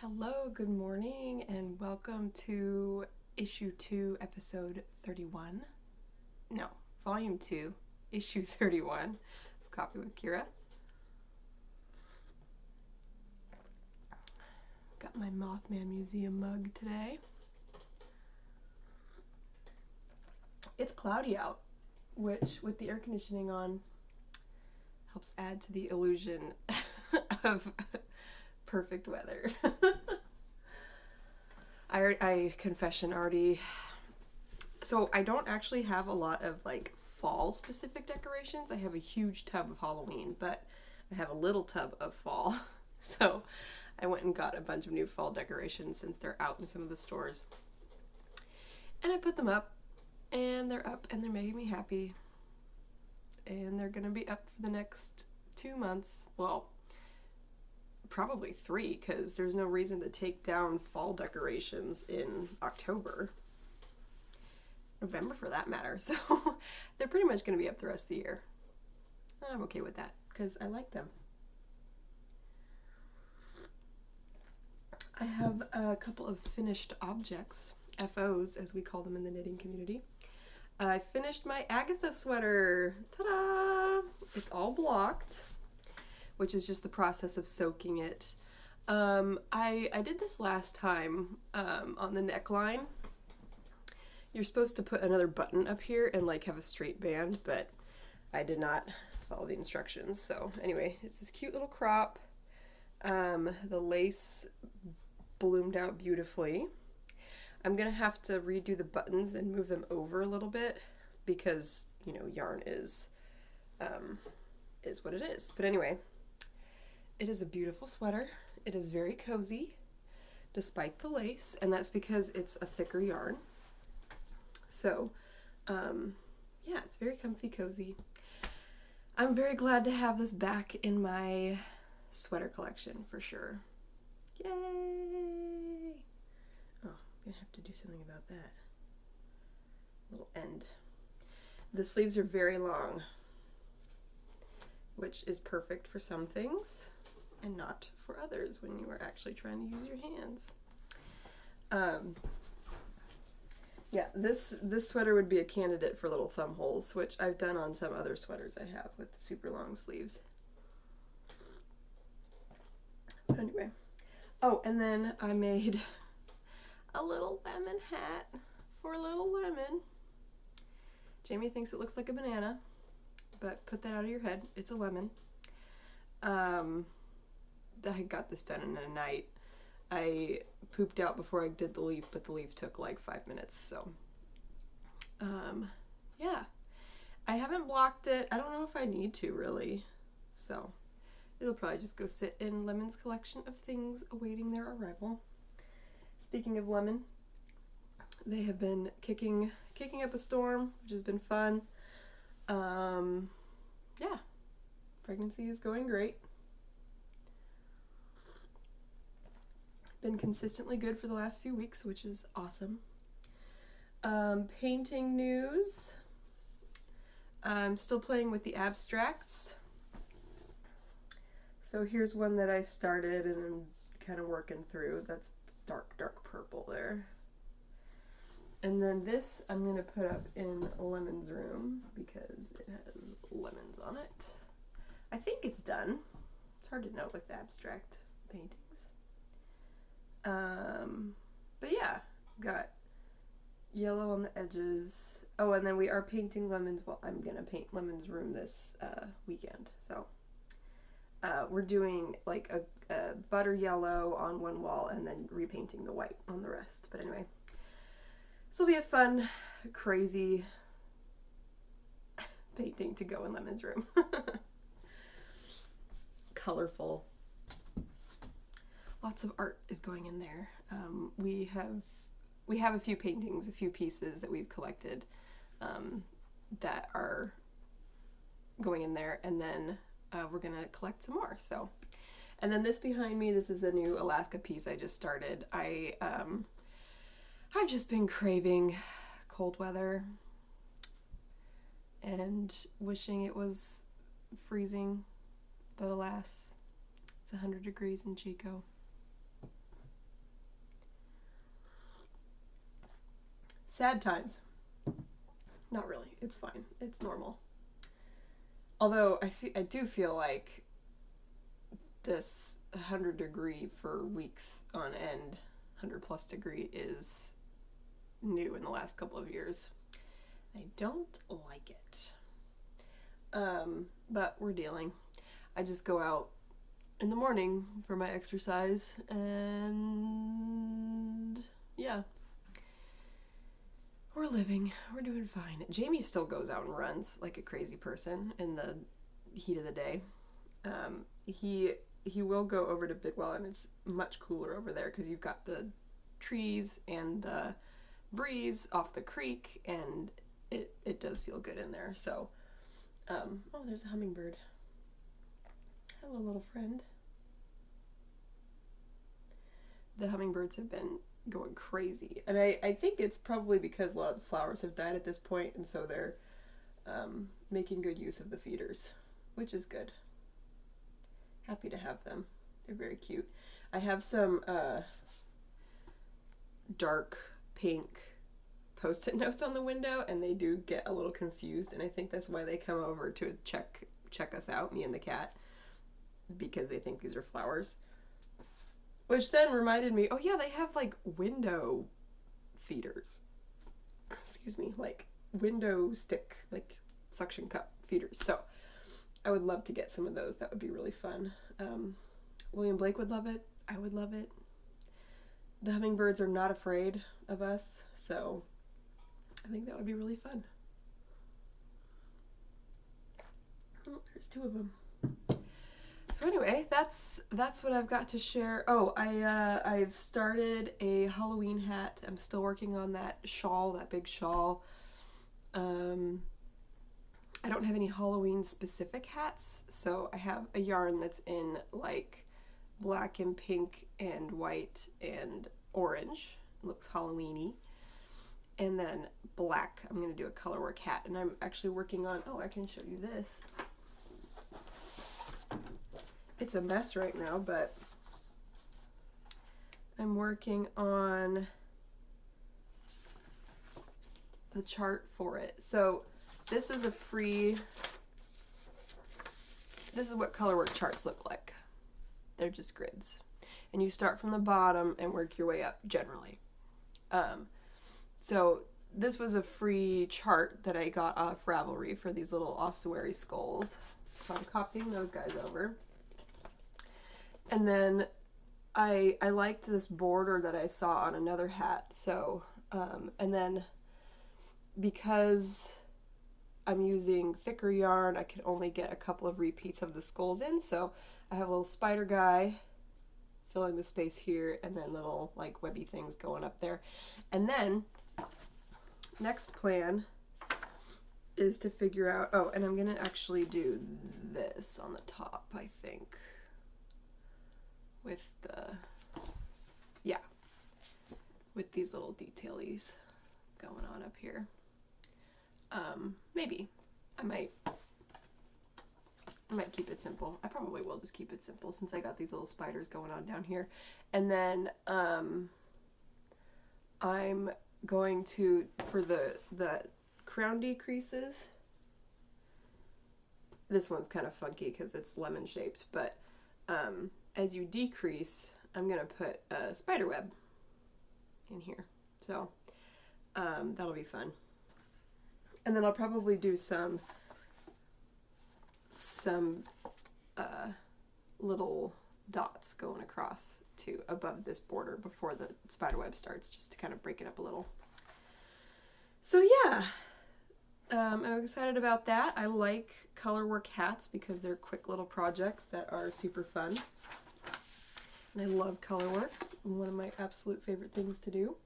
Hello, good morning, and welcome to issue 2, episode 31. No, volume 2, issue 31 of Coffee with Ciara. Got my Mothman Museum mug today. It's cloudy out, which, with the air conditioning on, helps add to the illusion of perfect weather. I confession already. So I don't actually have a lot of like fall specific decorations. I have a huge tub of Halloween, but I have a little tub of fall. So I went and got a bunch of new fall decorations since they're out in some of the stores. And I put them up, and they're up, and they're making me happy. And they're gonna be up for the next 2 months. Well, probably 3, because there's no reason to take down fall decorations in October. November for that matter. So they're pretty much going to be up the rest of the year. And I'm okay with that because I like them. I have a couple of finished objects, FOs as we call them in the knitting community. I finished my Agatha sweater. Ta-da! It's all blocked, which is just the process of soaking it. I did this last time on the neckline. You're supposed to put another button up here and like have a straight band, but I did not follow the instructions. So anyway, it's this cute little crop. The lace bloomed out beautifully. I'm gonna have to redo the buttons and move them over a little bit because, you know, yarn is what it is. But anyway, it is a beautiful sweater. It is very cozy despite the lace, and that's because it's a thicker yarn. So, yeah, it's very comfy, cozy. I'm very glad to have this back in my sweater collection for sure. Yay! Oh, I'm gonna have to do something about that. Little end. The sleeves are very long, which is perfect for some things and not for others when you are actually trying to use your hands. Yeah, this sweater would be a candidate for little thumb holes, which I've done on some other sweaters I have with super long sleeves. But anyway. Oh, and then I made a little lemon hat for little lemon. Jamie thinks it looks like a banana, but put that out of your head. It's a lemon. I got this done in a night. I pooped out before I did the leaf, but the leaf took like 5 minutes, so yeah. I haven't blocked it. I don't know if I need to, really. So it'll probably just go sit in Lemon's collection of things awaiting their arrival. Speaking of Lemon, they have been kicking up a storm, which has been fun. Yeah, pregnancy is going great. Been consistently good for the last few weeks, which is awesome. Painting news. I'm still playing with the abstracts. So here's one that I started and I'm kind of working through. That's dark purple there. And then this I'm going to put up in Lemon's room because it has lemons on it. I think it's done. It's hard to know with abstract paintings. But yeah, got yellow on the edges. Oh, and then we are painting Lemons. Well, I'm gonna paint Lemon's room this weekend. So we're doing like a butter yellow on one wall and then repainting the white on the rest. But anyway, this will be a fun, crazy painting to go in Lemon's room. Colorful. Lots of art is going in there. We have a few paintings, a few pieces that we've collected that are going in there, and then we're gonna collect some more. So, and then this behind me, this is a new Alaska piece I just started. I've just been craving cold weather and wishing it was freezing, but alas, it's 100 degrees in Chico. sad times. Not really. It's fine. It's normal. Although I do feel like this 100 degree for weeks on end, 100 plus degree is new in the last couple of years. I don't like it. But we're dealing. I just go out in the morning for my exercise, and yeah, we're living. We're doing fine. Jamie still goes out and runs like a crazy person in the heat of the day. He will go over to Bidwell, and it's much cooler over there because you've got the trees and the breeze off the creek, and it does feel good in there. So, oh, there's a hummingbird. Hello, little friend. The hummingbirds have been going crazy, and I think it's probably because a lot of the flowers have died at this point, and so they're making good use of the feeders, which is good. Happy to have them. They're very cute. I have some dark pink post-it notes on the window, and they do get a little confused, and I think that's why they come over to check us out, me and the cat, because they think these are flowers. Which then reminded me, oh yeah, they have like window feeders. Excuse me, like window stick, like suction cup feeders. So I would love to get some of those. That would be really fun. William Blake would love it. I would love it. The hummingbirds are not afraid of us, so I think that would be really fun. Oh, there's two of them. So anyway, that's what I've got to share. Oh, I've started a Halloween hat. I'm still working on that shawl, that big shawl. I don't have any Halloween specific hats, so I have a yarn that's in like black and pink and white and orange. It looks Halloween-y. And then black. I'm going to do a colorwork hat, and I'm actually working on, oh, I can show you this. It's a mess right now, but I'm working on the chart for it. So this is this is what colorwork charts look like. They're just grids. And you start from the bottom and work your way up generally. So this was a free chart that I got off Ravelry for these little ossuary skulls. So I'm copying those guys over. And then I liked this border that I saw on another hat. So, and then because I'm using thicker yarn, I could only get a couple of repeats of the skulls in. So I have a little spider guy filling the space here, and then little like webby things going up there. And then next plan is to figure out, oh, and I'm gonna actually do this on the top, I think. With with these little detailies going on up here. Maybe I might keep it simple. I probably will just keep it simple since I got these little spiders going on down here. And then I'm going to, for the crown decreases, this one's kind of funky because it's lemon shaped, but as you decrease, I'm going to put a spider web in here. So that'll be fun. And then I'll probably do some little dots going across to above this border before the spider web starts, just to kind of break it up a little. So yeah, I'm excited about that. I like colorwork hats because they're quick little projects that are super fun. And I love colorwork. It's one of my absolute favorite things to do.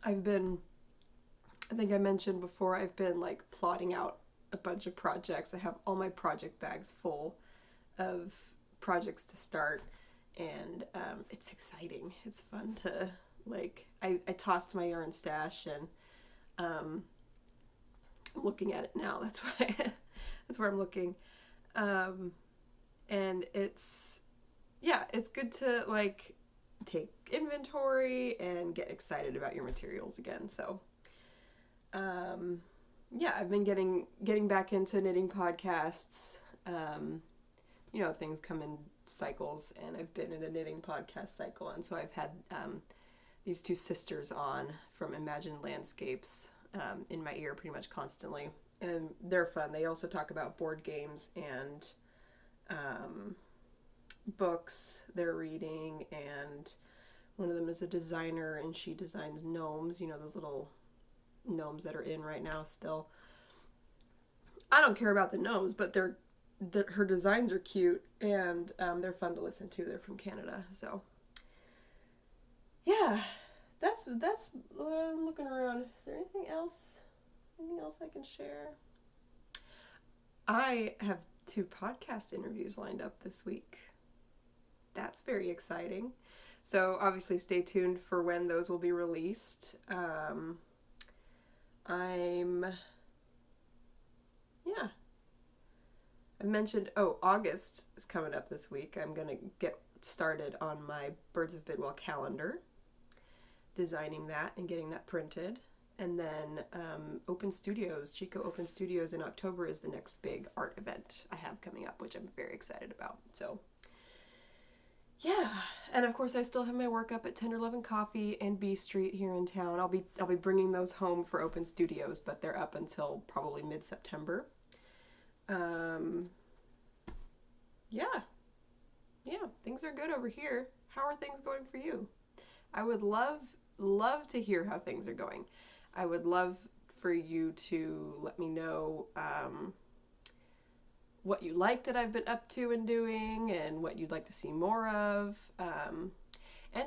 I think I mentioned before, I've been like plotting out a bunch of projects. I have all my project bags full of projects to start, and it's exciting. It's fun to like, I tossed my yarn stash, and I'm looking at it now. That's why that's where I'm looking. And it's good to like take inventory and get excited about your materials again. So, yeah, I've been getting back into knitting podcasts. Things come in cycles, and I've been in a knitting podcast cycle, and so I've had these two sisters on from Imagined Landscapes in my ear pretty much constantly, and they're fun. They also talk about board games and books they're reading, and one of them is a designer, and she designs gnomes, those little gnomes that are in right now still. I don't care about the gnomes, but her designs are cute, and they're fun to listen to. They're from Canada, so yeah, that's I'm looking around. Is there anything else I can share? I have 2 podcast interviews lined up this week. That's very exciting. So obviously stay tuned for when those will be released. I mentioned, August is coming up this week. I'm going to get started on my Birds of Bidwell calendar, designing that and getting that printed. And then Chico Open Studios in October is the next big art event I have coming up, which I'm very excited about. So, yeah. And of course, I still have my work up at Tenderloin Coffee and B Street here in town. I'll be bringing those home for Open Studios, but they're up until probably mid-September. Yeah, things are good over here. How are things going for you? I would love to hear how things are going. I would love for you to let me know what you like that I've been up to and doing, and what you'd like to see more of. And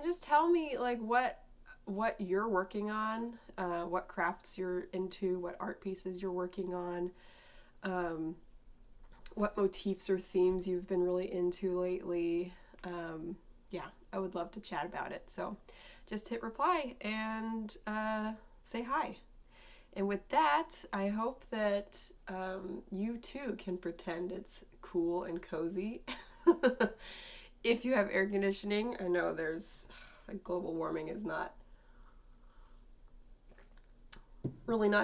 just tell me like what you're working on, what crafts you're into, what art pieces you're working on, what motifs or themes you've been really into lately. Yeah, I would love to chat about it. So just hit reply and say hi. And with that, I hope that you too can pretend it's cool and cozy. If you have air conditioning, I know there's global warming is not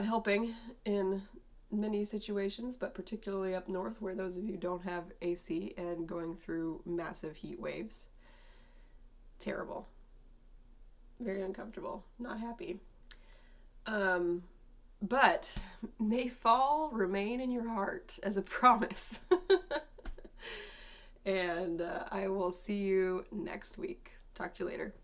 helping in many situations, but particularly up north where those of you don't have AC and going through massive heat waves. Terrible. Very uncomfortable. Not happy. But may fall remain in your heart as a promise. And I will see you next week. Talk to you later.